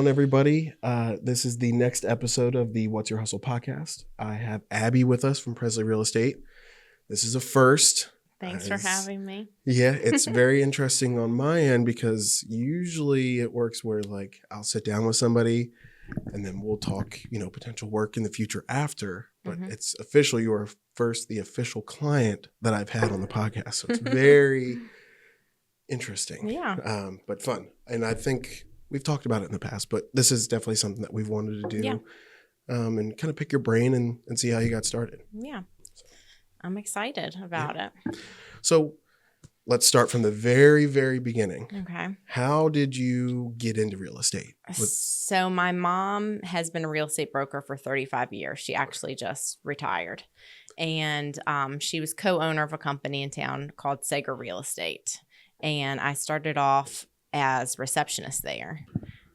everybody? This is the next episode of the What's Your Hustle podcast. I have Abby with us from Preslee Real Estate. This is a first. Thanks for having me. Yeah, it's very interesting on my end because usually it works where like I'll sit down with somebody and then we'll talk, potential work in the future after. But it's official. You are first the official client that I've had on the podcast. So it's very interesting. Yeah. But fun. And I think we've talked about it in the past, but this is definitely something that we've wanted to do. Yeah. And kind of pick your brain and see how you got started. Yeah. I'm excited about it. So let's start from the very, very beginning. Okay. How did you get into real estate? So my mom has been a real estate broker for 35 years. She actually just retired. And she was co-owner of a company in town called Preslee Real Estate. And I started off as receptionist there.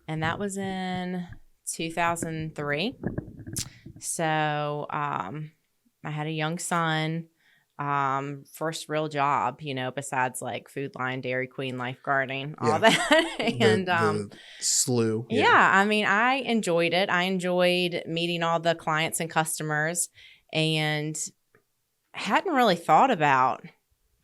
And that was in 2003. So I had a young son, first real job, besides like Food Line, Dairy Queen, lifeguarding, all that. And the slew. Yeah, I mean, I enjoyed it. I enjoyed meeting all the clients and customers and hadn't really thought about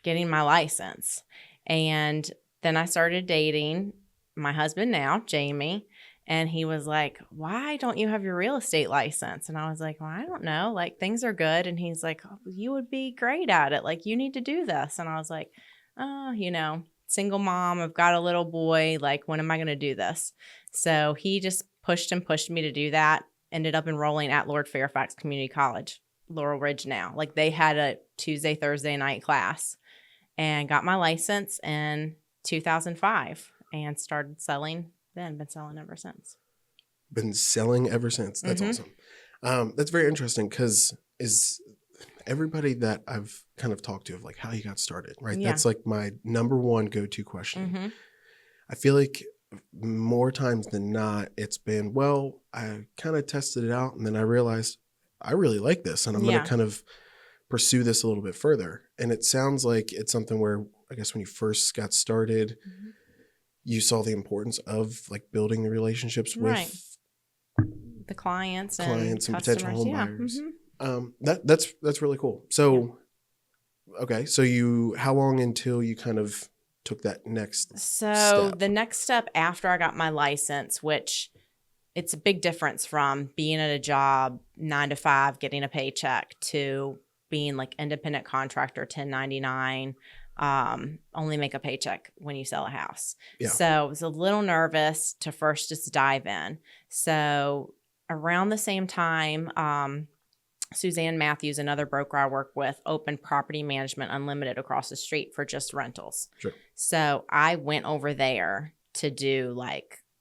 getting my license. And then I started dating my husband now, Jamie. And he was like, why don't you have your real estate license? And I was like, well, I don't know. Like, things are good. And he's like, oh, you would be great at it. Like, you need to do this. And I was like, oh, single mom. I've got a little boy. Like, when am I going to do this? So he just pushed me to do that. Ended up enrolling at Lord Fairfax Community College, Laurel Ridge now. Like, they had a Tuesday, Thursday night class. And got my license in 2005 and started selling then. Been selling ever since. Been selling ever since. That's awesome. That's very interesting because is everybody that I've kind of talked to of like how you got started, right? Yeah. That's like my number one go-to question. I feel like more times than not, it's been, well, I kind of tested it out and then I realized I really like this and I'm going to kind of pursue this a little bit further. And it sounds like it's something where I guess when you first got started, you saw the importance of like building the relationships with the clients and potential home buyers. That's really cool. So, okay. So how long until you kind of took that next step? The next step after I got my license, which it's a big difference from being at a job 9 to 5, getting a paycheck to being like independent contractor, 1099, only make a paycheck when you sell a house. Yeah. So I was a little nervous to first just dive in. So around the same time, Suzanne Matthews, another broker I work with, opened Property Management Unlimited across the street for just rentals. Sure. So I went over there to do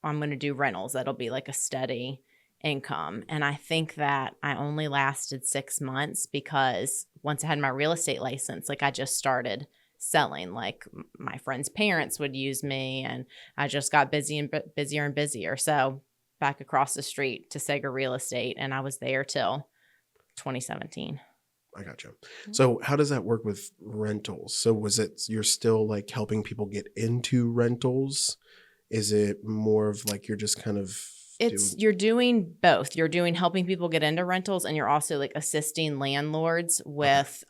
I'm going to do rentals. That'll be like a steady income. And I think that I only lasted 6 months because once I had my real estate license, I just started selling. Like my friends' parents would use me and I just got busier and busier. So back across the street to Preslee Real Estate, and I was there till 2017. I gotcha. So how does that work with rentals? So was it, you're still like helping people get into rentals? Is it more of like, you're just kind of you're doing both. You're doing helping people get into rentals, and you're also like assisting landlords with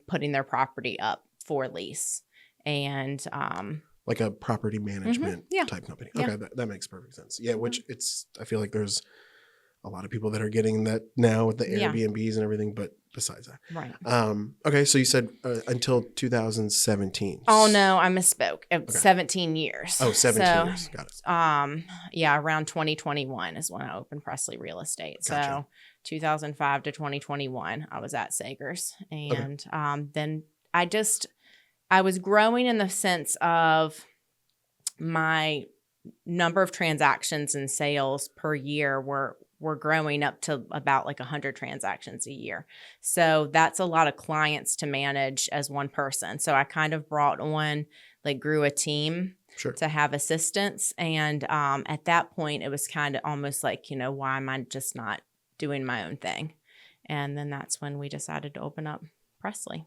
putting their property up for lease and like a property management type company. Okay, that makes perfect sense. Yeah, which I feel like there's a lot of people that are getting that now with the Airbnbs and everything, but besides that. Right. Okay, so you said until 2017. Oh, no, I misspoke. 17 years. Oh, 17 years. Got it. Around 2021 is when I opened Preslee Real Estate. Gotcha. So 2005 to 2021, I was at Sagers. And then I was growing in the sense of my number of transactions and sales per year were growing up to about like 100 transactions a year. So that's a lot of clients to manage as one person. So I kind of brought on, grew a team to have assistants. And at that point, it was kind of almost like, why am I just not doing my own thing? And then that's when we decided to open up Preslee.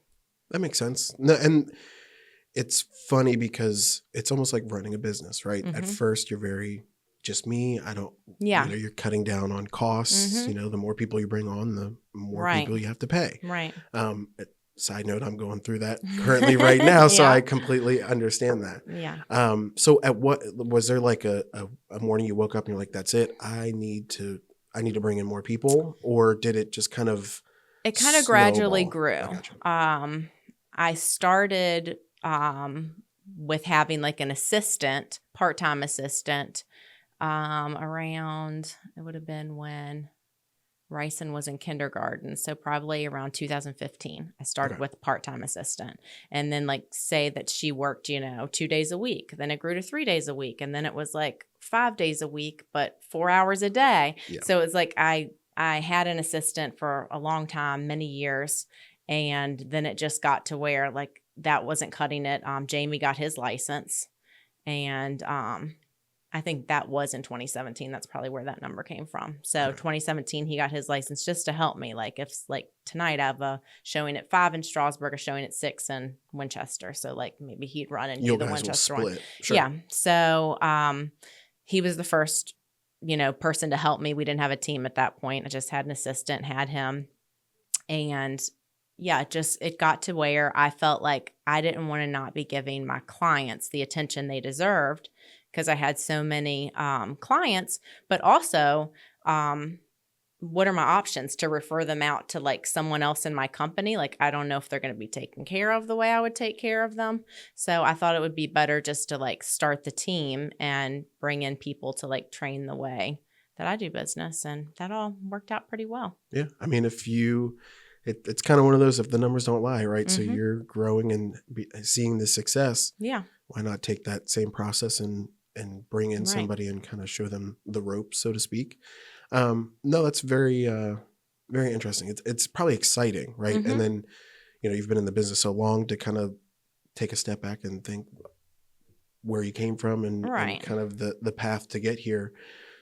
That makes sense. No, and it's funny because it's almost like running a business, right? At first, you're very just me. I don't, Yeah. you're cutting down on costs. Mm-hmm. The more people you bring on, the more Right. people you have to pay. Right. Side note, I'm going through that currently right now. So Yeah. I completely understand that. Yeah. So was there like a morning you woke up and you're like, that's it. I need to bring in more people, or did it just kind of It kind of gradually grew. I gotcha. I started with having like an assistant, part-time assistant, around, it would have been when Ryson was in kindergarten. So probably around 2015, I started with a part-time assistant, and then like say that she worked, 2 days a week. Then it grew to 3 days a week. And then it was like 5 days a week, but 4 hours a day. Yeah. So it's like, I had an assistant for a long time, many years. And then it just got to where like that wasn't cutting it. Jamie got his license, and I think that was in 2017. That's probably where that number came from. So 2017, he got his license just to help me. Like if like tonight I have a showing at 5 in Strasburg, a showing at 6 in Winchester. So like maybe he'd run and do the Winchester one. Sure. Yeah. So he was the first, person to help me. We didn't have a team at that point. I just had an assistant, had him. And yeah, it got to where I felt like I didn't want to not be giving my clients the attention they deserved, because I had so many clients, but also what are my options to refer them out to like someone else in my company? Like, I don't know if they're going to be taken care of the way I would take care of them. So I thought it would be better just to like start the team and bring in people to like train the way that I do business. And that all worked out pretty well. Yeah. I mean, it's kind of one of those, if the numbers don't lie, right? Mm-hmm. So you're growing and seeing the success. Yeah. Why not take that same process and bring in Right. somebody and kind of show them the ropes, so to speak. No, that's very, very interesting. It's probably exciting, right? Mm-hmm. And then, you've been in the business so long to kind of take a step back and think where you came from and kind of the path to get here.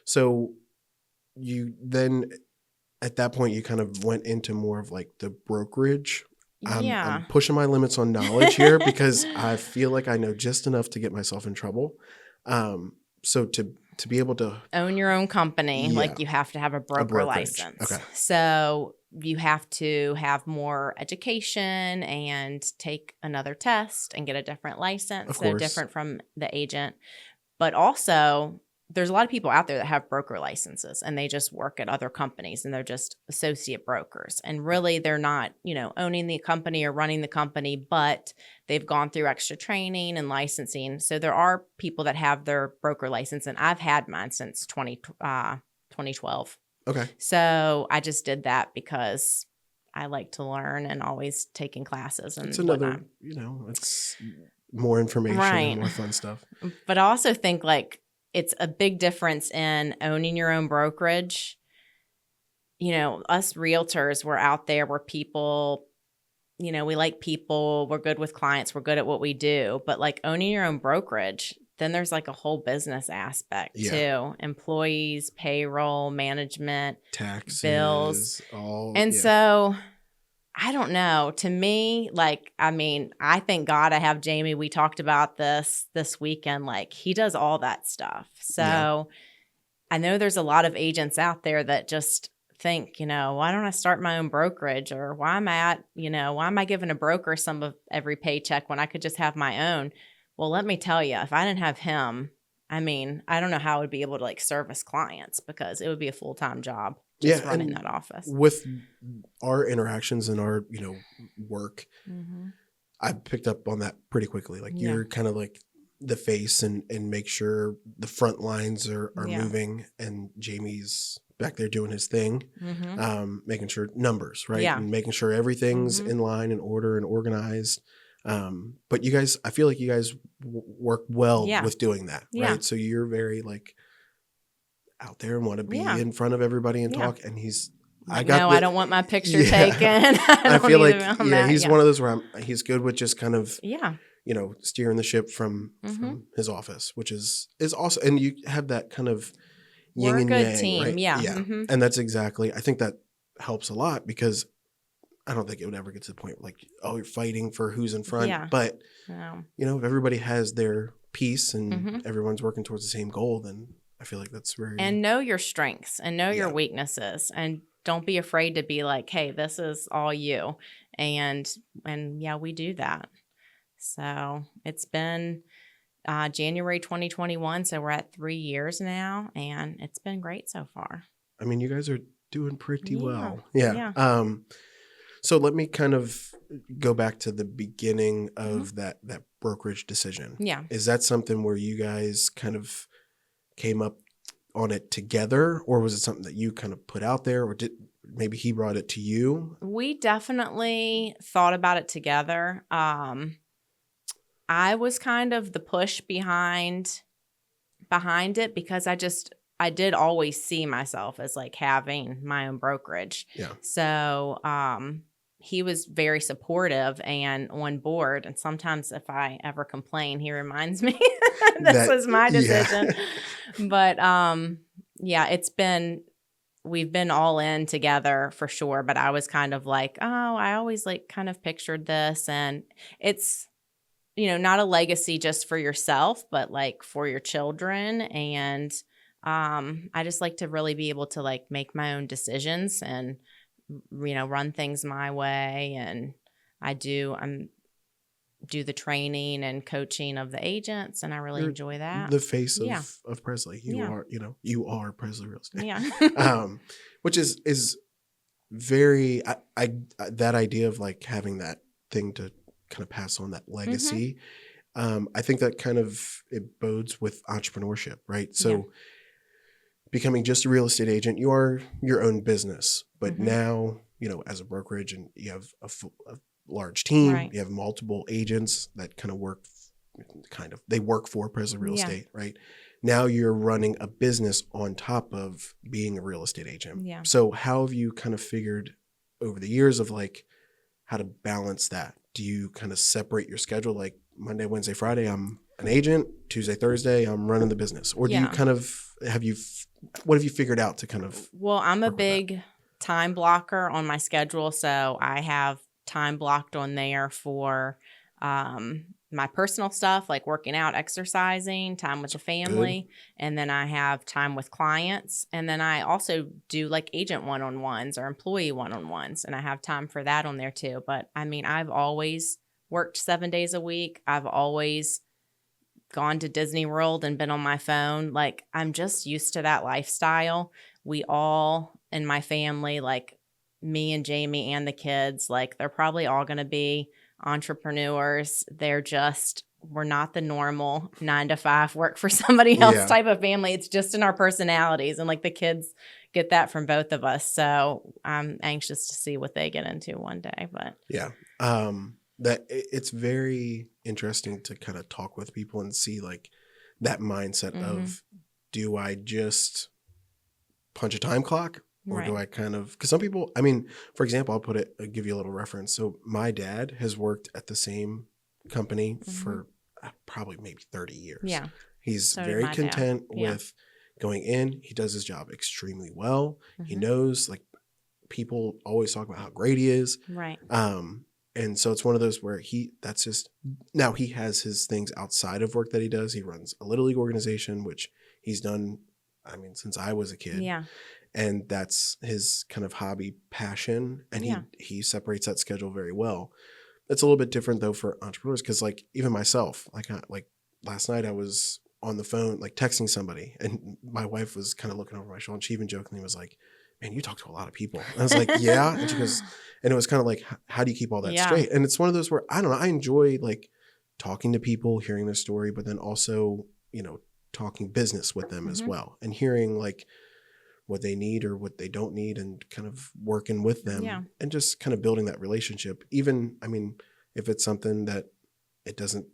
So you then, at that point, you kind of went into more of like the brokerage. I'm pushing my limits on knowledge here because I feel like I know just enough to get myself in trouble. So to be able to own your own company, like you have to have a broker license. Okay. So you have to have more education and take another test and get a different license. So different from the agent. But also, there's a lot of people out there that have broker licenses and they just work at other companies and they're just associate brokers. And really they're not, owning the company or running the company, but they've gone through extra training and licensing. So there are people that have their broker license, and I've had mine since 2012. Okay. So I just did that because I like to learn and always taking classes and it's another, whatnot. it's more information and more fun stuff. But I also think like, it's a big difference in owning your own brokerage. Us realtors, we're out there, we're people, we like people, we're good with clients, we're good at what we do. But like owning your own brokerage, then there's like a whole business aspect too. Employees, payroll, management, taxes, bills. all. And so I don't know. To me, like, I mean, I thank God I have Jamie. We talked about this weekend. Like, he does all that stuff. So I know there's a lot of agents out there that just think, why don't I start my own brokerage? Or why am I giving a broker some of every paycheck when I could just have my own? Well, let me tell you, if I didn't have him, I mean, I don't know how I would be able to like service clients, because it would be a full-time job. Just running that office. With our interactions and our, work, I picked up on that pretty quickly. Like you're kind of like the face and make sure the front lines are moving, and Jamie's back there doing his thing, making sure numbers, right? And making sure everything's in line and order and organized. But you guys, I feel like you guys work well with doing that, right? So you're very like out there and want to be in front of everybody and talk. And he's, I don't want my picture taken. I feel like, he's one of those where he's good with just kind of, steering the ship from his office, which is awesome. And you have that kind of yin and yang, team, right? Yeah. And that's exactly, I think that helps a lot, because I don't think it would ever get to the point like, oh, you're fighting for who's in front. But, if everybody has their piece and everyone's working towards the same goal, then I feel like that's very... And know your strengths and know your weaknesses, and don't be afraid to be like, hey, this is all you. And yeah, we do that. So it's been January 2021. So we're at 3 years now, and it's been great so far. I mean, you guys are doing pretty well. Yeah. So let me kind of go back to the beginning of that brokerage decision. Yeah. Is that something where you guys kind of came up on it together, or was it something that you kind of put out there, or did maybe he brought it to you? We definitely thought about it together. I was kind of the push behind it, because I did always see myself as like having my own brokerage. Yeah. So he was very supportive and on board. And sometimes if I ever complain, he reminds me this was my decision. Yeah. But yeah, we've been all in together for sure. But I was kind of like, oh, I always like kind of pictured this. And it's, not a legacy just for yourself, but like for your children. And I just like to really be able to like make my own decisions and, run things my way. And I do the training and coaching of the agents, and I really enjoy that. The face of Preslee. You are Preslee Real Estate. Yeah. Which is very, that idea of like having that thing to kind of pass on, that legacy. I think that kind of, it bodes with entrepreneurship, right? So becoming just a real estate agent, you are your own business, but now, as a brokerage, and you have a large team, you have multiple agents that kind of work for Preslee Real Estate, right? Now you're running a business on top of being a real estate agent. Yeah. So how have you kind of figured over the years of like how to balance that? Do you kind of separate your schedule, like Monday, Wednesday, Friday, I'm an agent, Tuesday, Thursday, I'm running the business? Or do you kind of, what have you figured out to kind of... Well, I'm a big time blocker on my schedule. So I have time blocked on there for my personal stuff, like working out, exercising, time with the family. Good. And then I have time with clients. And then I also do like agent one-on-ones or employee one-on-ones. And I have time for that on there too. But I mean, I've always worked 7 days a week. I've always gone to Disney World and been on my phone. Like, I'm just used to that lifestyle. We all in my family, like me and Jamie and the kids, like they're probably all going to be entrepreneurs. We're not the normal 9 to 5 work for somebody else type of family. It's just in our personalities, and like the kids get that from both of us. So I'm anxious to see what they get into one day. But that it's very interesting to kind of talk with people and see like that mindset of, do I just punch a time clock? Or do I kind of, because some people, I mean, for example, I'll give you a little reference. So my dad has worked at the same company for probably maybe 30 years. Yeah. He's very content with going in. He does his job extremely well. He knows, like, people always talk about how great he is. Right. And so it's one of those where now he has his things outside of work that he does. He runs a Little League organization, which he's done, I mean, since I was a kid. Yeah. And that's his kind of hobby passion. And he separates that schedule very well. It's a little bit different though for entrepreneurs, because like even myself, like last night I was on the phone, like texting somebody, and my wife was kind of looking over my shoulder, and she even jokingly was like, "Man, you talk to a lot of people." And I was like, "Yeah." And she goes, and it was kind of like, how do you keep all that straight? And it's one of those where, I don't know, I enjoy like talking to people, hearing their story, but then also, talking business with them as well, and hearing like what they need or what they don't need, and kind of working with them and just kind of building that relationship. Even, I mean, if it's something that it doesn't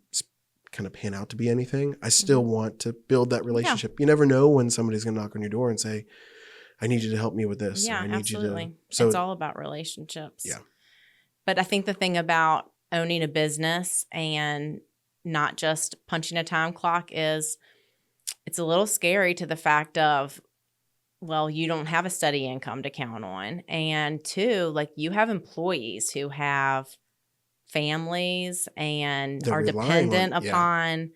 kind of pan out to be anything, I still want to build that relationship. You never know when somebody's going to knock on your door and say, I need you to help me with this. Yeah, I need absolutely. You to, so it's all about relationships. Yeah. But I think the thing about owning a business and not just punching a time clock is it's a little scary to the fact of, well, you don't have a steady income to count on. And 2, like you have employees who have families and are dependent upon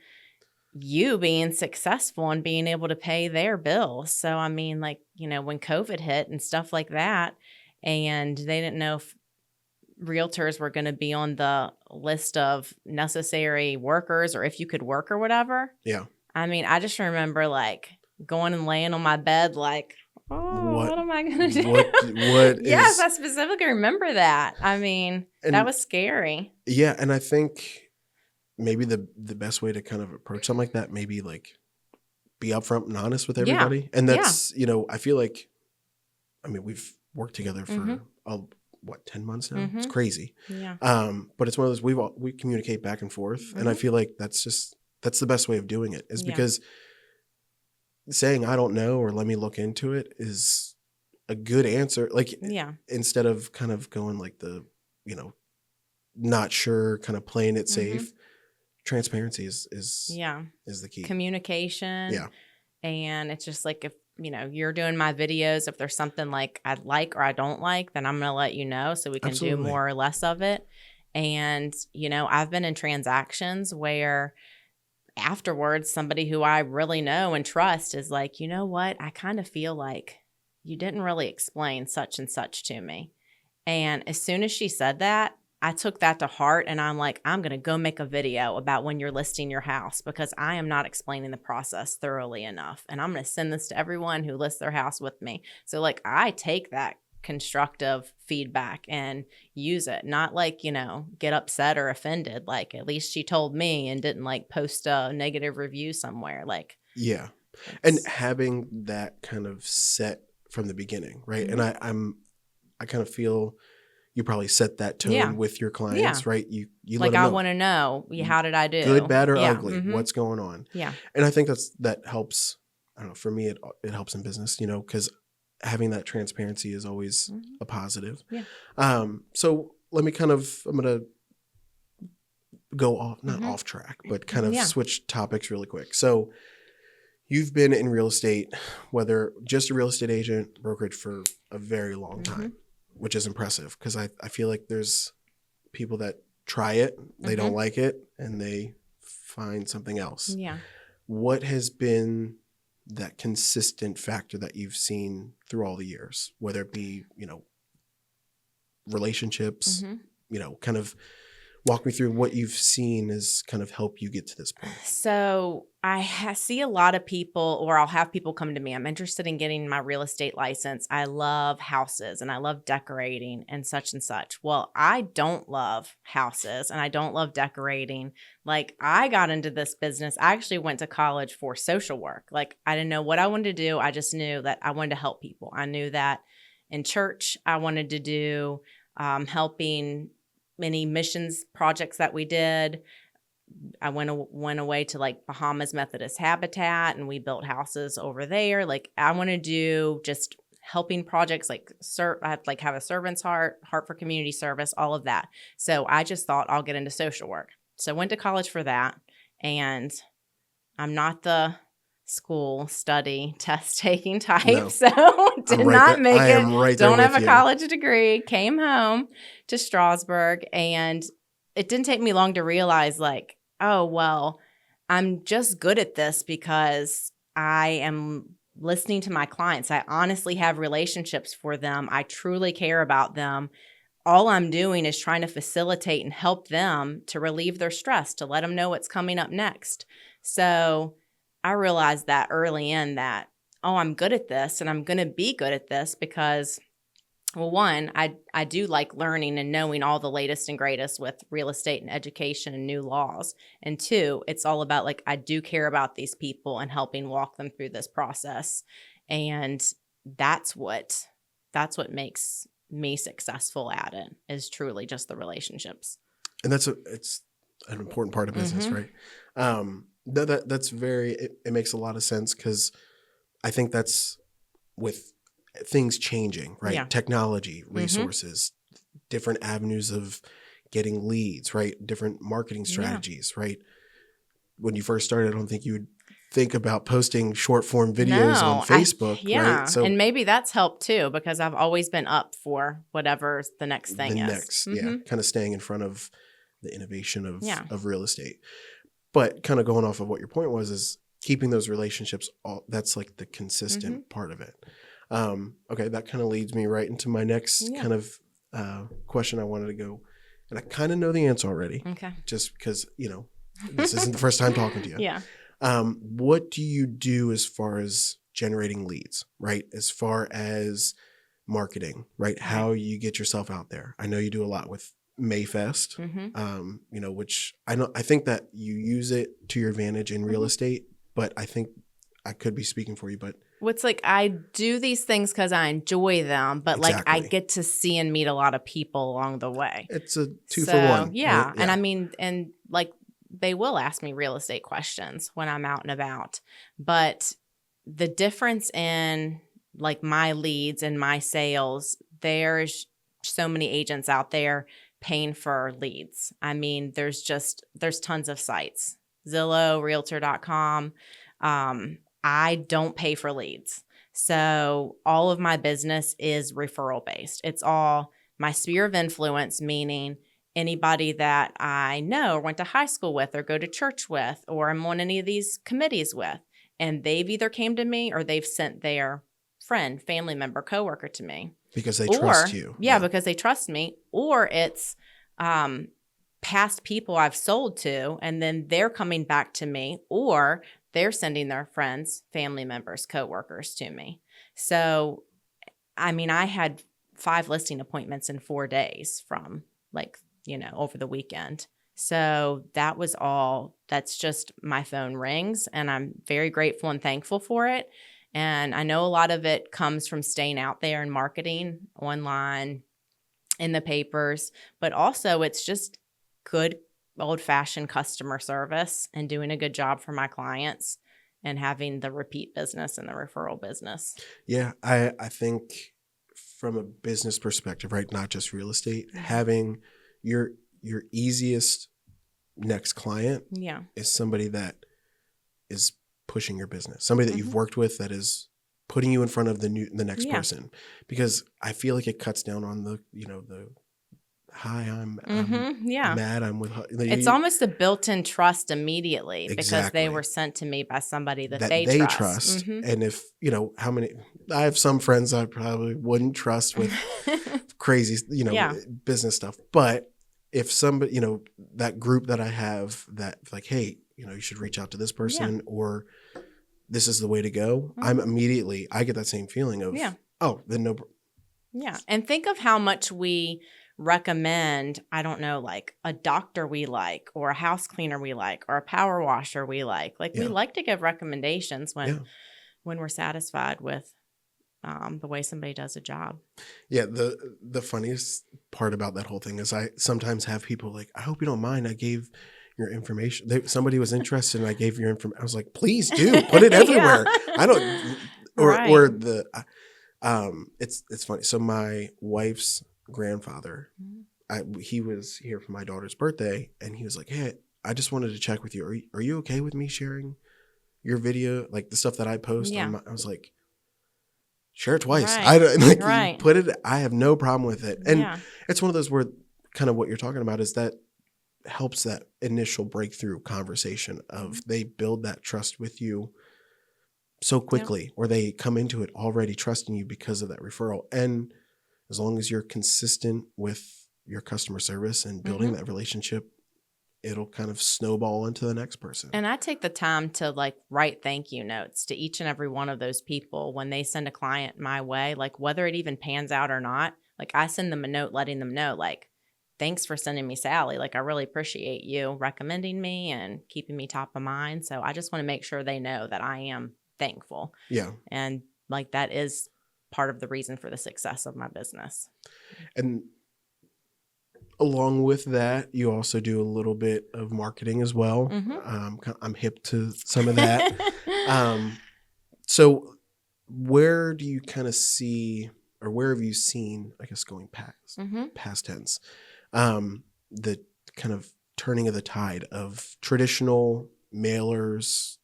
you being successful and being able to pay their bills. So, I mean, like, you know, when COVID hit and stuff like that, and they didn't know if realtors were going to be on the list of necessary workers or if you could work or whatever. Yeah. I mean, I just remember like going and laying on my bed like, oh, what am I going to do? Yes, I specifically remember that. I mean, that was scary. Yeah, and I think maybe the best way to kind of approach something like that, maybe like be upfront and honest with everybody. Yeah. And that's, you know, I feel like, I mean, we've worked together for 10 months now? It's crazy. Yeah. But it's one of those, we communicate back and forth. And I feel like that's the best way of doing it is because saying, I don't know, or let me look into it is a good answer. Like, instead of kind of going like the, you know, not sure, kind of playing it safe, transparency is the key. Communication. Yeah. And it's just like, if, you know, you're doing my videos, if there's something like I like or I don't like, then I'm going to let you know so we can do more or less of it. And, you know, I've been in transactions where afterwards, somebody who I really know and trust is like, you know what? I kind of feel like you didn't really explain such and such to me. And as soon as she said that, I took that to heart and I'm like, I'm going to go make a video about when you're listing your house because I am not explaining the process thoroughly enough. And I'm going to send this to everyone who lists their house with me. So like I take that constructive feedback and use it, not like, you know, get upset or offended. Like at least she told me and didn't like post a negative review somewhere. Like, yeah. And having that kind of set from the beginning, right? And I kind of feel you probably set that tone with your clients, right? You like, I want to know, how did I do? Good, bad, or ugly? What's going on? Yeah. And I think that helps. I don't know. For me, it helps in business, you know, because having that transparency is always a positive. Yeah. So I'm going to go off, not off track, but kind of switch topics really quick. So you've been in real estate, whether just a real estate agent, brokerage for a very long time. Which is impressive because I feel like there's people that try it, they don't like it, and they find something else. Yeah. What has been that consistent factor that you've seen through all the years, whether it be, you know, relationships, you know, kind of walk me through what you've seen as kind of help you get to this point. So I see a lot of people, or I'll have people come to me. I'm interested in getting my real estate license. I love houses and I love decorating and such and such. Well, I don't love houses and I don't love decorating. Like I got into this business. I actually went to college for social work. Like I didn't know what I wanted to do. I just knew that I wanted to help people. I knew that in church, I wanted to do helping many missions projects that we did. I went away to like Bahamas Methodist Habitat and we built houses over there. Like I want to do just helping projects like I have a servant's heart for community service, all of that. So I just thought I'll get into social work. So I went to college for that, and I'm not the school study test taking type. No. So did not make it. Right, don't have a college degree. Came home to Strasburg, and it didn't take me long to realize like, oh, well, I'm just good at this because I am listening to my clients. I honestly have relationships for them. I truly care about them. All I'm doing is trying to facilitate and help them to relieve their stress, to let them know what's coming up next. So I realized that early in that, oh, I'm good at this and I'm going to be good at this because, well, one, I do like learning and knowing all the latest and greatest with real estate and education and new laws. And two, it's all about like, I do care about these people and helping walk them through this process. And that's what makes me successful at it, is truly just the relationships. And it's an important part of business, right? That's it makes a lot of sense because I think that's with things changing, right? Yeah. Technology, resources, different avenues of getting leads, right? Different marketing strategies, right? When you first started, I don't think you would think about posting short form videos on Facebook, right? So, and maybe that's helped too because I've always been up for whatever the next thing is. Kind of staying in front of the innovation of real estate. But kind of going off of what your point was, is keeping those relationships, that's like the consistent part of it. Okay, that kind of leads me right into my next kind of question I wanted to go. And I kind of know the answer already. Okay. Just because, this isn't the first time talking to you. Yeah. What do you do as far as generating leads, right? As far as marketing, right? How you get yourself out there. I know you do a lot with Mayfest, which I think that you use it to your advantage in real estate, but I think I could be speaking for you, but what's like, I do these things because I enjoy them, but like I get to see and meet a lot of people along the way. It's a 2 for 1. Yeah. Right? And I mean, and like they will ask me real estate questions when I'm out and about, but the difference in like my leads and my sales, there's so many agents out there paying for leads. I mean, there's tons of sites, Zillow, realtor.com. I don't pay for leads. So all of my business is referral based. It's all my sphere of influence, meaning anybody that I know or went to high school with or go to church with, or I'm on any of these committees with, and they've either came to me or they've sent their friend, family member, coworker to me. Because they trust you. Yeah, because they trust me. Or it's past people I've sold to, and then they're coming back to me, or they're sending their friends, family members, coworkers to me. So, I mean, I had 5 listing appointments in 4 days from over the weekend. So that was all. That's just my phone rings, and I'm very grateful and thankful for it. And I know a lot of it comes from staying out there and marketing online, in the papers, but also it's just good old-fashioned customer service and doing a good job for my clients and having the repeat business and the referral business. Yeah, I think from a business perspective, right, not just real estate, having your easiest next client is somebody that is pushing your business, somebody that you've worked with that is putting you in front of the next person, because I feel like it cuts down on the hi, I'm mad, I'm with her. It's almost a built-in trust immediately because they were sent to me by somebody that they trust. And if how many, I have some friends I probably wouldn't trust with crazy business stuff, but if somebody that group that I have that like, hey, you should reach out to this person or this is the way to go, I get that same feeling of then no. Yeah. And think of how much we recommend, I don't know, like a doctor we like, or a house cleaner we like, or a power washer we like. We like to give recommendations when we're satisfied with the way somebody does a job. Yeah. The funniest part about that whole thing is I sometimes have people like, I hope you don't mind, I gave your information. Somebody was interested and I gave your information. I was like, please do put it everywhere. I don't, or the, it's funny. So my wife's grandfather, he was here for my daughter's birthday and he was like, hey, I just wanted to check with you. Are you okay with me sharing your video? Like the stuff that I post? I was like, share it twice. I don't you put it. I have no problem with it. And it's one of those where kind of what you're talking about is that helps that initial breakthrough conversation of they build that trust with you so quickly, or they come into it already trusting you because of that referral. And as long as you're consistent with your customer service and building that relationship, it'll kind of snowball into the next person. And I take the time to write thank you notes to each and every one of those people when they send a client my way, whether it even pans out or not. I send them a note letting them know, thanks for sending me Sally. I really appreciate you recommending me and keeping me top of mind. So I just want to make sure they know that I am thankful. Yeah. And that is part of the reason for the success of my business. And along with that, you also do a little bit of marketing as well. I'm hip to some of that. So where do you kind of see, or where have you seen, I guess going past tense, the kind of turning of the tide of traditional mailers,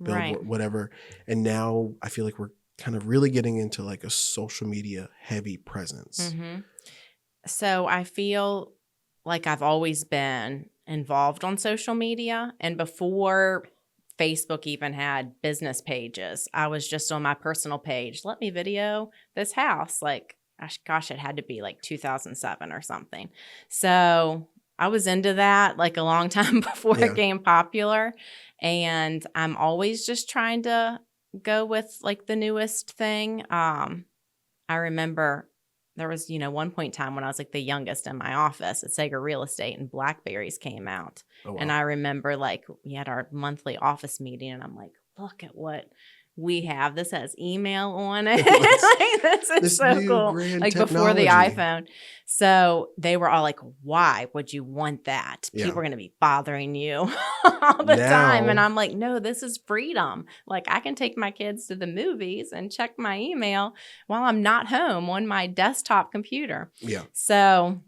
billboard, whatever. And now I feel like we're kind of really getting into a social media heavy presence. So I feel like I've always been involved on social media. And before Facebook even had business pages, I was just on my personal page. Let me video this house. Like, gosh, it had to be like 2007 or something. So I was into that like a long time before it became popular. And I'm always just trying to go with like the newest thing. I remember there was, one point in time when I was like the youngest in my office at Preslee Real Estate and Blackberries came out. Oh, wow. And I remember like we had our monthly office meeting and I'm like, look at what we have. This has email on it. Like, this is so cool. Like technology. Before the iPhone. So they were all like, why would you want that? People are going to be bothering you all the time. And I'm like, no, this is freedom. Like I can take my kids to the movies and check my email while I'm not home on my desktop computer. Yeah. So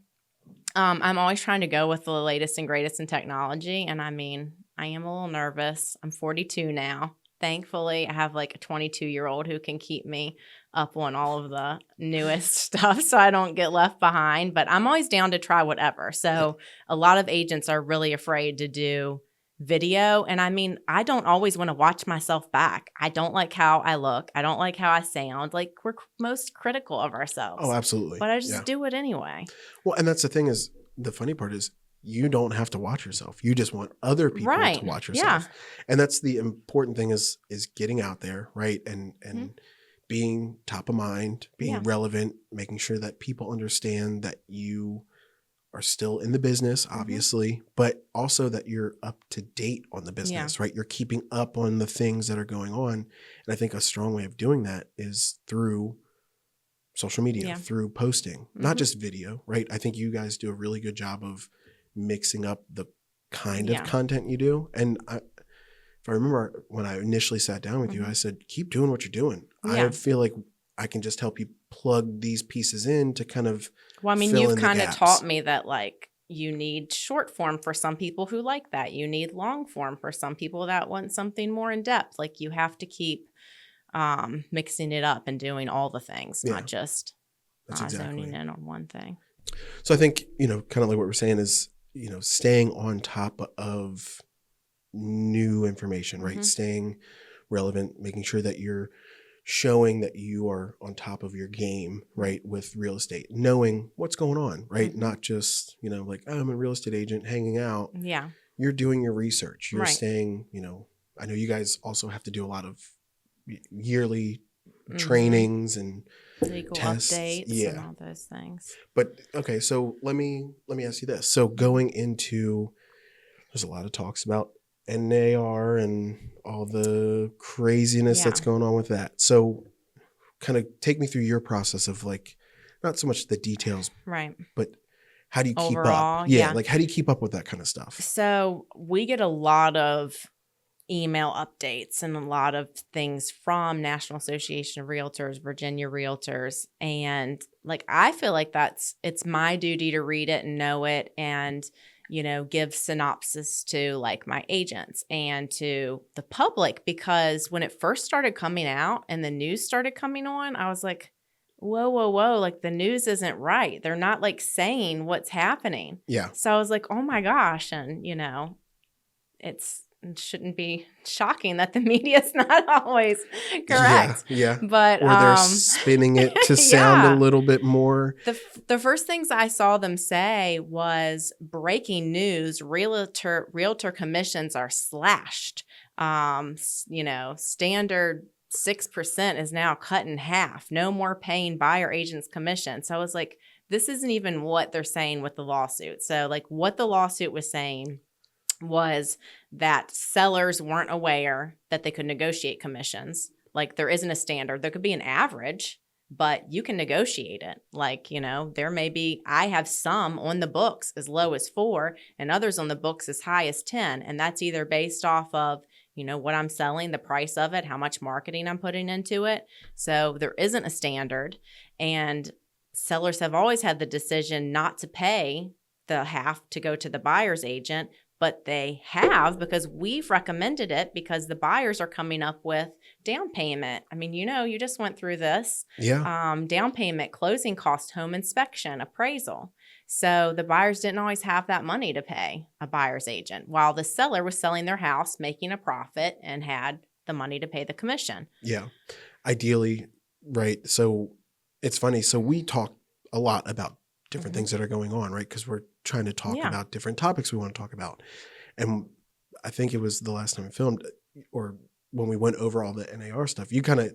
I'm always trying to go with the latest and greatest in technology. And I mean, I am a little nervous. I'm 42 now. Thankfully, I have like a 22-year-old who can keep me up on all of the newest stuff so I don't get left behind. But I'm always down to try whatever. So a lot of agents are really afraid to do video. And I mean, I don't always want to watch myself back. I don't like how I look. I don't like how I sound. Like we're most critical of ourselves. Oh, absolutely. But I just do it anyway. Well, and that's the thing is, the funny part is, you don't have to watch yourself. You just want other people to watch yourself. Yeah. And that's the important thing is getting out there, right? And being top of mind, being relevant, making sure that people understand that you are still in the business, obviously, but also that you're up to date on the business, right? You're keeping up on the things that are going on. And I think a strong way of doing that is through social media, through posting, not just video, right? I think you guys do a really good job of mixing up the kind of content you do. And if I remember when I initially sat down with you, I said, keep doing what you're doing. I feel like I can just help you plug these pieces in to kind of Well, I mean, you've kind of taught me that like you need short form for some people who like that. You need long form for some people that want something more in depth. Like you have to keep mixing it up and doing all the things, not just zoning in on one thing. So I think, kind of like what we're saying is, staying on top of new information, right? Staying relevant, making sure that you're showing that you are on top of your game, right? With real estate, knowing what's going on, right? Not just, like, oh, I'm a real estate agent hanging out. Yeah. You're doing your research. You're staying, I know you guys also have to do a lot of yearly trainings and legal tests. Updates and all those things. But okay, so let me ask you this. So going into, there's a lot of talks about NAR and all the craziness that's going on with that. So kind of take me through your process of like, not so much the details, right? But how do you keep up? Yeah, like how do you keep up with that kind of stuff? So we get a lot of email updates and a lot of things from National Association of Realtors, Virginia Realtors. And like, I feel like it's my duty to read it and know it and, give synopsis to like my agents and to the public, because when it first started coming out and the news started coming on, I was like, whoa, like the news isn't right. They're not like saying what's happening. Yeah. So I was like, oh my gosh. And, it shouldn't be shocking that the media is not always correct. Yeah. But or they're spinning it to sound a little bit more. The first things I saw them say was breaking news: realtor commissions are slashed. Standard 6% is now cut in half. No more paying buyer agents commission. So I was like, this isn't even what they're saying with the lawsuit. So like what the lawsuit was saying was that sellers weren't aware that they could negotiate commissions. Like there isn't a standard. There could be an average, but you can negotiate it. Like, there may be, I have some on the books as low as 4 and others on the books as high as 10. And that's either based off of, what I'm selling, the price of it, how much marketing I'm putting into it. So there isn't a standard. And sellers have always had the decision not to pay the half to go to the buyer's agent, but they have because we've recommended it because the buyers are coming up with down payment. I mean, you just went through this. Yeah. Down payment, closing cost, home inspection, appraisal. So the buyers didn't always have that money to pay a buyer's agent, while the seller was selling their house, making a profit, and had the money to pay the commission. Yeah. Ideally, right. So it's funny. So we talk a lot about different things that are going on, right? Because we're trying to talk about different topics we want to talk about. And I think it was the last time we filmed, or when we went over all the NAR stuff, you kind of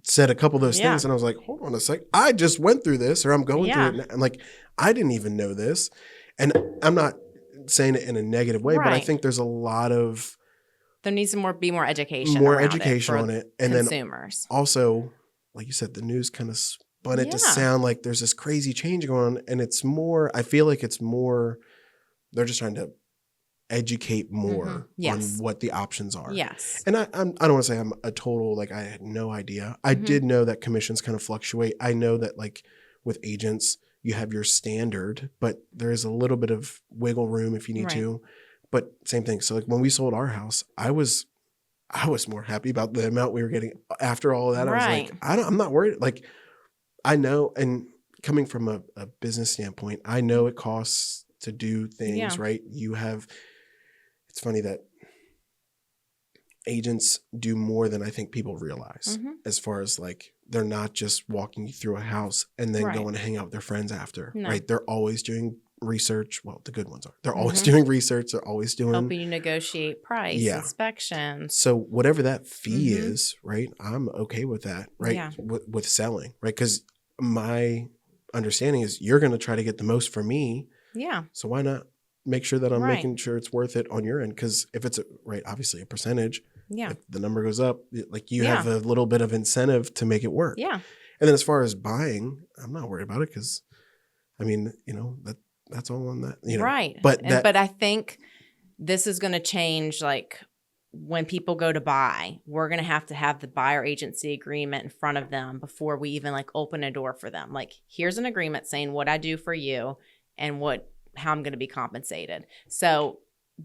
said a couple of those things, and I was like, hold on a sec, I just went through this, or I'm going through it, and like, I didn't even know this. And I'm not saying it in a negative way, but I think there's a lot of, there needs to be more education on it, and consumers. Then also, like you said, the news kind of spun it to sound like there's this crazy change going on, and it's more, I feel like it's more, they're just trying to educate more on what the options are. Yes. And I don't want to say I'm a total, like, I had no idea. I did know that commissions kind of fluctuate. I know that, like, with agents, you have your standard, but there is a little bit of wiggle room if you need to. But same thing. So, like, when we sold our house, I was more happy about the amount we were getting after all of that. I was like, I'm not worried. Like, I know, and coming from a business standpoint, I know it costs to do things, right? You have, it's funny that agents do more than I think people realize, as far as, like, they're not just walking you through a house and then going to hang out with their friends after, right? They're always doing research. Well, the good ones are. They're always doing research. They're always doing, helping you negotiate price, inspections. So whatever that fee is, right? I'm okay with that, right? Yeah. With selling, right? Because my understanding is you're going to try to get the most for me. Yeah. So why not make sure that I'm making sure it's worth it on your end? Because if it's obviously a percentage, if the number goes up, like, you have a little bit of incentive to make it work. Yeah. And then as far as buying, I'm not worried about it, because, I mean, that's all on that, Right. But but I think this is going to change, like, when people go to buy, we're going to have the buyer agency agreement in front of them before we even, like, open a door for them. Like, here's an agreement saying what I do for you and how I'm going to be compensated. So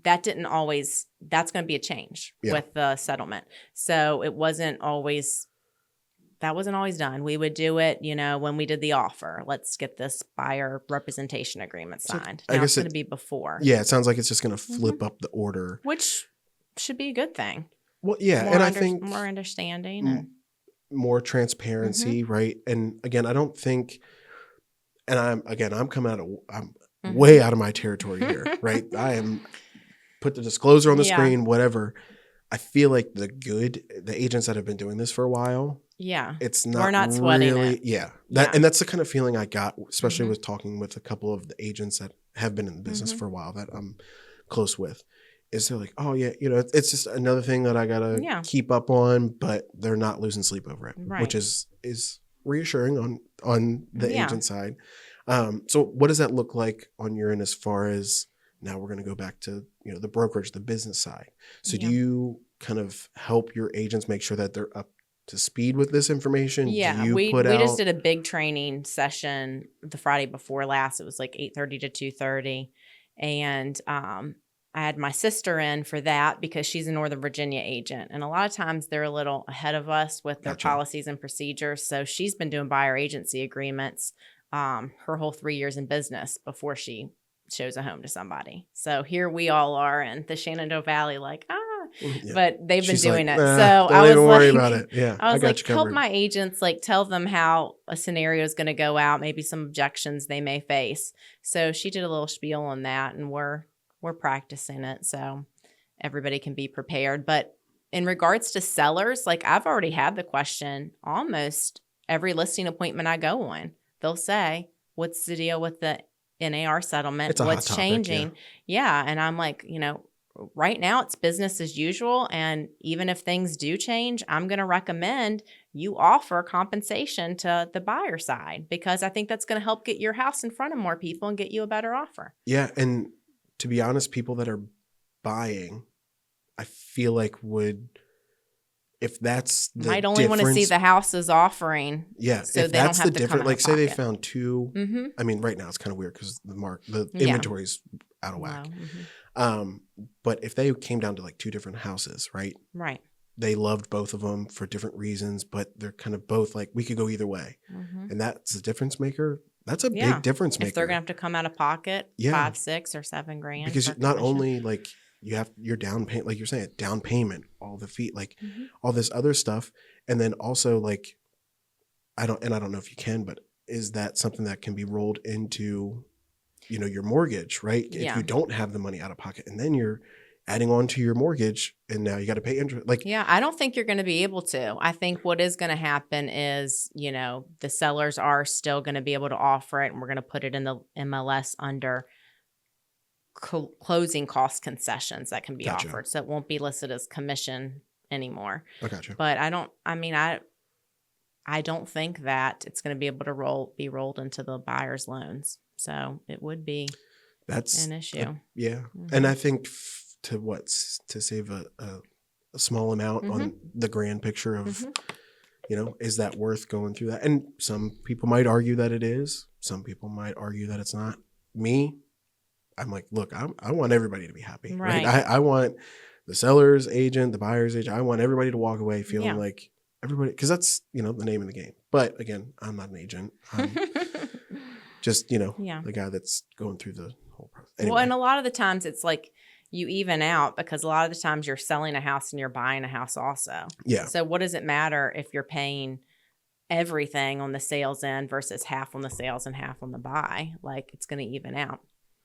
that's going to be a change with the settlement. So that wasn't always done. We would do it, when we did the offer. Let's get this buyer representation agreement signed. Now it's going to be before. Yeah, it sounds like it's just going to flip up the order, which should be a good thing. Well, yeah, and I think more understanding and more transparency, right? And again, I don't think, and I'm coming out of, I'm way out of my territory here, right? I am, put the disclosure on the screen, whatever. I feel like the agents that have been doing this for a while, it's not, we're not sweating really, it. And that's the kind of feeling I got, especially with talking with a couple of the agents that have been in the business for a while that I'm close with. Is they're like, oh yeah, it's just another thing that I gotta keep up on, but they're not losing sleep over it, which is reassuring on the agent side. So what does that look like on your end, as far as, now we're going to go back to, the brokerage, the business side. So do you kind of help your agents make sure that they're up to speed with this information? Yeah, we just did a big training session the Friday before last. It was like 8:30 to 2:30, and I had my sister in for that because she's a Northern Virginia agent. And a lot of times they're a little ahead of us with their policies and procedures. So she's been doing buyer agency agreements her whole 3 years in business before she shows a home to somebody. So here we all are in the Shenandoah Valley, like, but they've been doing it. So I was worry about it. Yeah, I was like, help my agents, like, tell them how a scenario is going to go out, maybe some objections they may face. So she did a little spiel on that, and we're practicing it so everybody can be prepared. But in regards to sellers, like, I've already had the question almost every listing appointment I go on. They'll say, what's the deal with the NAR settlement? What's changing? Yeah. And I'm like, right now it's business as usual. And even if things do change, I'm going to recommend you offer compensation to the buyer side, because I think that's going to help get your house in front of more people and get you a better offer. Yeah. And to be honest, people that are buying, I feel like if that's the might only want to see the house's offering. Yeah. So if they that's don't have the to different, come like, say pocket. they found two, I mean, right now it's kind of weird because the inventory's out of whack. But if they came down to, like, two different houses, right? Right. They loved both of them for different reasons, but they're kind of both like, we could go either way. And that's the difference maker. That's a big difference maker. If they're going to have to come out of pocket, $5, $6, or $7 grand. Because not only like you have your down payment, like you're saying, down payment, all the fee, like all this other stuff. And then also like, I don't know if you can, but is that something that can be rolled into, you know, your mortgage, right? If you don't have the money out of pocket, and then you're adding on to your mortgage and now you got to pay interest. Like, I don't think you're going to be able to. I think what is going to happen is, you know, the sellers are still going to be able to offer it, and we're going to put it in the MLS under closing cost concessions that can be offered. So it won't be listed as commission anymore. I gotcha. But I don't think that it's going to be able to be rolled into the buyer's loans. So it would be an issue. And I think to save a small amount on the grand picture of, you know, is that worth going through that? And some people might argue that it is. Some people might argue that it's not. Me, I'm like, look, I want everybody to be happy. Right? I want the seller's agent, the buyer's agent. I want everybody to walk away feeling like everybody, because that's, you know, the name of the game. But again, I'm not an agent. I'm just, you know, the guy that's going through the whole process. Anyway. Well, and a lot of the times it's like you even out, because a lot of the times you're selling a house and you're buying a house also. Yeah. So what does it matter if you're paying everything on the sales end versus half on the sales and half on the buy? Like, it's going to even out.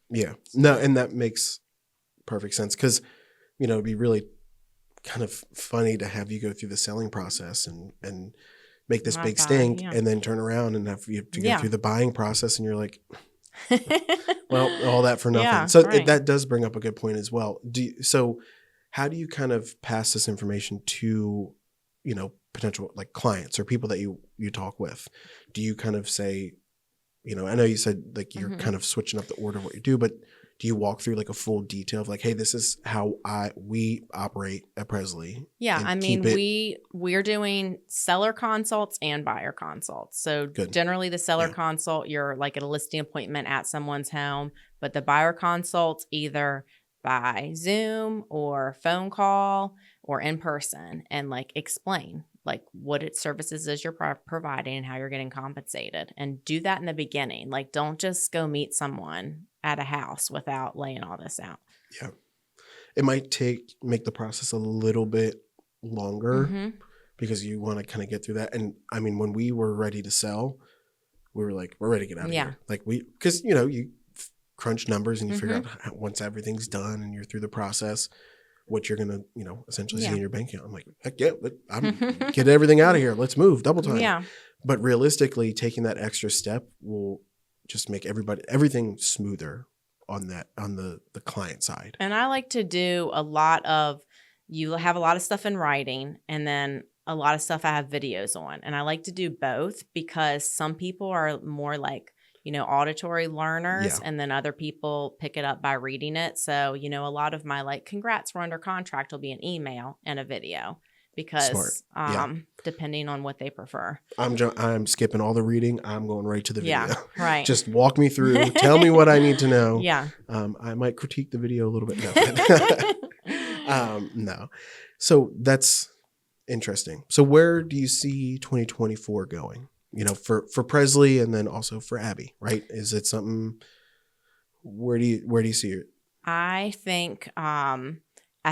Yeah. No, and that makes perfect sense, because, you know, it'd be really kind of funny to have you go through the selling process and make this big stink and then turn around and have you to go through the buying process, and you're like, well, all that for nothing. So that does bring up a good point as well. So how do you kind of pass this information to, you know, potential like clients or people that you talk with? Do you kind of say, you know, I know you said like you're kind of switching up the order of what you do, but do you walk through like a full detail of like, hey, this is how we operate at Preslee? Yeah, I mean, we're doing seller consults and buyer consults. So generally the seller consult, you're like at a listing appointment at someone's home, but the buyer consults either by Zoom or phone call or in person, and like explain like what services is you're providing and how you're getting compensated, and do that in the beginning. Like, don't just go meet someone at a house without laying all this out. Yeah. It might make the process a little bit longer because you want to kind of get through that. And I mean, when we were ready to sell, we were like, we're ready to get out of here. Like because, you know, you crunch numbers and you figure out once everything's done and you're through the process, what you're going to, you know, essentially see in your bank account. I'm like, heck yeah, I'm get everything out of here. Let's move, double time. Yeah. But realistically, taking that extra step will just make everything smoother on the client side. And I like to do you have a lot of stuff in writing, and then a lot of stuff I have videos on. And I like to do both, because some people are more like, you know, auditory learners, and then other people pick it up by reading it. So, you know, a lot of my like, congrats, we're under contract will be an email and a video, because depending on what they prefer. I'm skipping all the reading. I'm going right to the video. Yeah, right. Just walk me through. Tell me what I need to know. Yeah. I might critique the video a little bit. No. No. So that's interesting. So where do you see 2024 going? You know, for Preslee, and then also for Abby, right? Is it something? Where do you see it? I think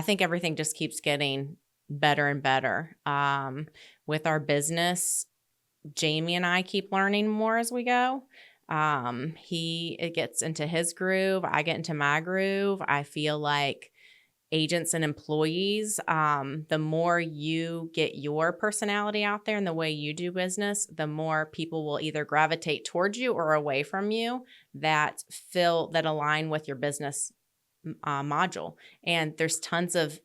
everything just keeps getting better and better. With our business, Jamie and I keep learning more as we go. It gets into his groove. I get into my groove. I feel like agents and employees, the more you get your personality out there and the way you do business, the more people will either gravitate towards you or away from you that align with your business module. And there's tons of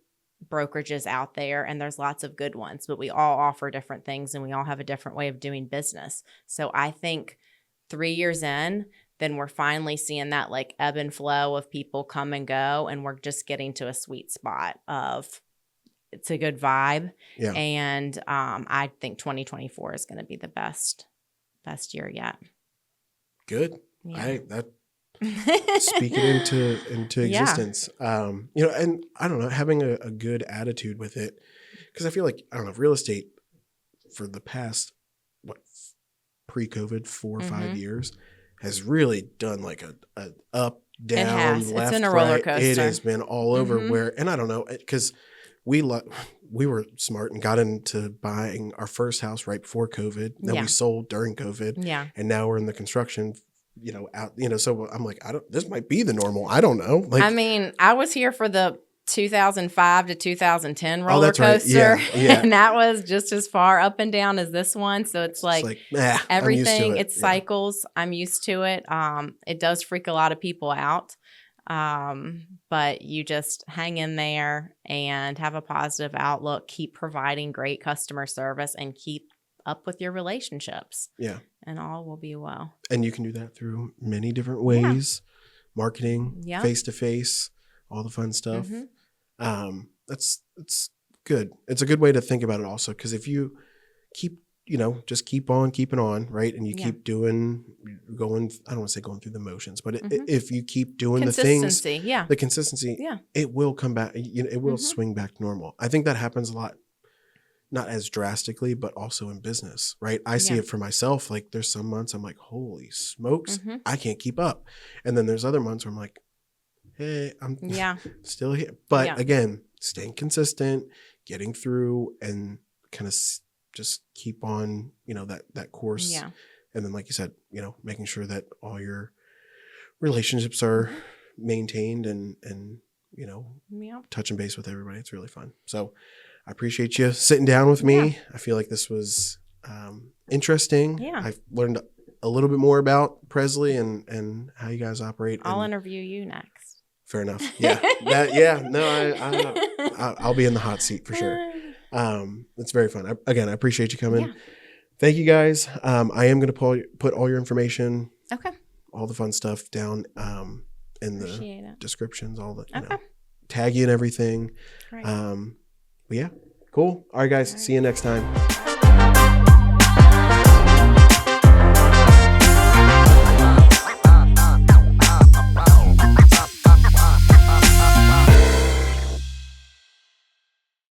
brokerages out there, and there's lots of good ones, but we all offer different things and we all have a different way of doing business. So I think 3 years in, then we're finally seeing that like ebb and flow of people come and go, and we're just getting to a sweet spot of it's a good vibe. Yeah. And I think 2024 is going to be the best year yet. Good. Yeah. Speak it into existence. You know, and I don't know, having a good attitude with it, because I feel like, I don't know, real estate for the past pre-COVID 4 or 5 years has really done like a up, down, It has. left, It's been a roller right. coaster. It has been all over Mhm. where, and I don't know, because we were smart and got into buying our first house right before COVID. Then Yeah. we sold during COVID, Yeah. and now we're in the construction, so I'm like, this might be the normal. I don't know. Like, I mean, I was here for the 2005 to 2010 roller that's right. coaster. Yeah. And that was just as far up and down as this one. So it's like everything, I'm used to it. it's cycles. I'm used to it. It does freak a lot of people out. But you just hang in there and have a positive outlook, keep providing great customer service, and keep up with your relationships. Yeah. And all will be well. And you can do that through many different ways. Yeah. Marketing, face-to-face, all the fun stuff. Mm-hmm. That's good. It's a good way to think about it also, because if you keep, just keep on keeping on, right? And you keep going, I don't want to say going through the motions, but if you keep doing the things, the consistency, it will come back, it will swing back to normal. I think that happens a lot, not as drastically, but also in business, right? I see it for myself. Like there's some months I'm like, holy smokes, I can't keep up. And then there's other months where I'm like, hey, I'm still here. But again, staying consistent, getting through, and kind of just keep on, that course. Yeah. And then, like you said, making sure that all your relationships are maintained and touching base with everybody. It's really fun. So I appreciate you sitting down with me. Yeah. I feel like this was interesting. Yeah. I've learned a little bit more about Preslee and how you guys operate. I'll interview you next. Fair enough. Yeah. I'll be in the hot seat for sure. It's very fun. I appreciate you coming. Yeah. Thank you guys. I am going to put all your information, all the fun stuff down in the descriptions, all the tag you and everything. Great. But yeah, cool. All right, guys. See you next time.